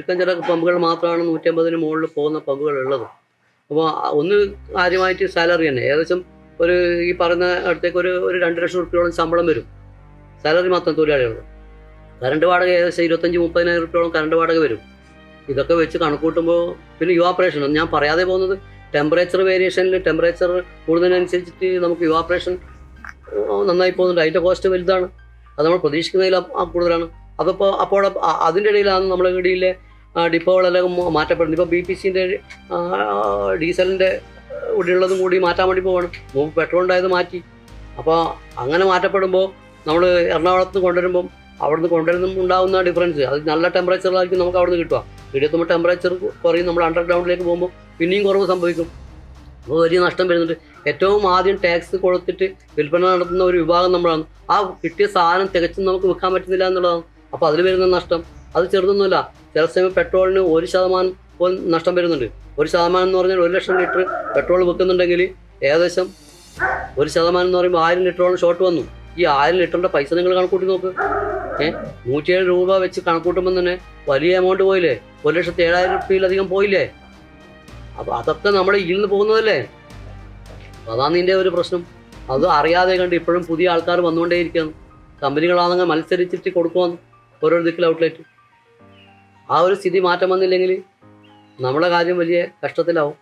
ചുരുക്കം ചില പമ്പുകൾ മാത്രമാണ് 150 മുകളിൽ പോകുന്ന പമ്പുകൾ ഉള്ളത്. അപ്പോൾ ഒന്ന് കാര്യമായിട്ട് സാലറി തന്നെ ഏകദേശം ഒരു ഈ പറയുന്ന അടുത്തേക്ക് ഒരു 2 ലക്ഷം റുപ്യോളം ശമ്പളം വരും, സാലറി മാത്രം തൊഴിലാളികളുടെ. കറണ്ട് വാടക ഏകദേശം 25-30,000 റുപ്യോളം കറണ്ട് വാടക വരും. ഇതൊക്കെ വെച്ച് കണക്കൂട്ടുമ്പോൾ പിന്നെ യുവാപ്രേഷൻ ഞാൻ പറയാതെ പോകുന്നത്, ടെമ്പറേച്ചർ വേരിയേഷനിൽ ടെമ്പറേച്ചർ കൂടുന്നതിനനുസരിച്ചിട്ട് നമുക്ക് യുവാപ്രേഷൻ നന്നായി പോകുന്നുണ്ട്. അതിൻ്റെ കോസ്റ്റ് വലുതാണ്, അത് നമ്മൾ പ്രതീക്ഷിക്കുന്നതിൽ കൂടുതലാണ്. അപ്പോൾ അതിൻ്റെ ഇടയിലാണ് നമ്മുടെ ഇടയിലെ ഡിപ്പോകളെല്ലാം മാറ്റപ്പെടുന്നത്. ഇപ്പോൾ BPCൻ്റെ ഡീസലിൻ്റെ ഇവിടെയുള്ളതും കൂടി മാറ്റാൻ വേണ്ടി പോവാണ്. മുമ്പ് പെട്രോളിൻ്റെ മാറ്റി. അപ്പോൾ അങ്ങനെ മാറ്റപ്പെടുമ്പോൾ നമ്മൾ എറണാകുളത്ത് കൊണ്ടുവരുമ്പം അവിടുന്ന് കൊണ്ടുവരുമ്പം ഉണ്ടാകുന്ന ഡിഫറൻസ് അത് നല്ല ടെമ്പറേച്ചറിലായിരിക്കും നമുക്ക് അവിടുന്ന് കിട്ടുക. ഇവിടെയെത്തുമ്പോൾ ടെമ്പറേച്ചർ കുറയും, നമ്മൾ അണ്ടർഗ്രൗണ്ടിലേക്ക് പോകുമ്പോൾ പിന്നെയും കുറവ് സംഭവിക്കും. അപ്പോൾ വലിയ നഷ്ടം വരുന്നുണ്ട്. ഏറ്റവും ആദ്യം ടാക്സ് കൊടുത്തിട്ട് വിൽപ്പന നടത്തുന്ന ഒരു വിഭാഗം നമ്മളാണ്. ആ കിട്ടിയ സാധനം തികച്ചും നമുക്ക് വിൽക്കാൻ പറ്റുന്നില്ല എന്നുള്ളതാണ്. അപ്പോൾ അതിൽ വരുന്ന നഷ്ടം അത് ചെറുതൊന്നുമില്ല. ചില സമയം പെട്രോളിന് 1% പോലും നഷ്ടം വരുന്നുണ്ട്. 1% എന്ന് പറഞ്ഞാൽ 1 ലക്ഷം ലിറ്റർ പെട്രോൾ വിൽക്കുന്നുണ്ടെങ്കിൽ ഏകദേശം 1% എന്ന് പറയുമ്പോൾ 1000 ലിറ്ററോളം ഷോർട്ട് വന്നു. ഈ 1000 ലിറ്ററിൻ്റെ പൈസ നിങ്ങൾ കണക്കൂട്ടി നോക്ക്. 107 രൂപ വെച്ച് കണക്കൂട്ടുമ്പോൾ തന്നെ വലിയ എമൗണ്ട് പോയില്ലേ, 1,07,000 റുപ്യയിലധികം പോയില്ലേ. അപ്പോൾ അതൊക്കെ നമ്മുടെ ഇതിൽ നിന്ന് പോകുന്നതല്ലേ. അതാണ് ഇതിൻ്റെ ഒരു പ്രശ്നം. അത് അറിയാതെ കണ്ട് ഇപ്പോഴും പുതിയ ആൾക്കാർ വന്നുകൊണ്ടേയിരിക്കുകയാണ്. കമ്പനികളാണെങ്കിൽ മത്സരിച്ചിട്ട് കൊടുക്കുവാന്ന് ഓരോ ദിക്കിൽ ഔട്ട്ലെറ്റ്. ആ ഒരു സ്ഥിതി മാറ്റം വന്നില്ലെങ്കിൽ നമ്മുടെ കാര്യം വലിയ കഷ്ടത്തിലാവും.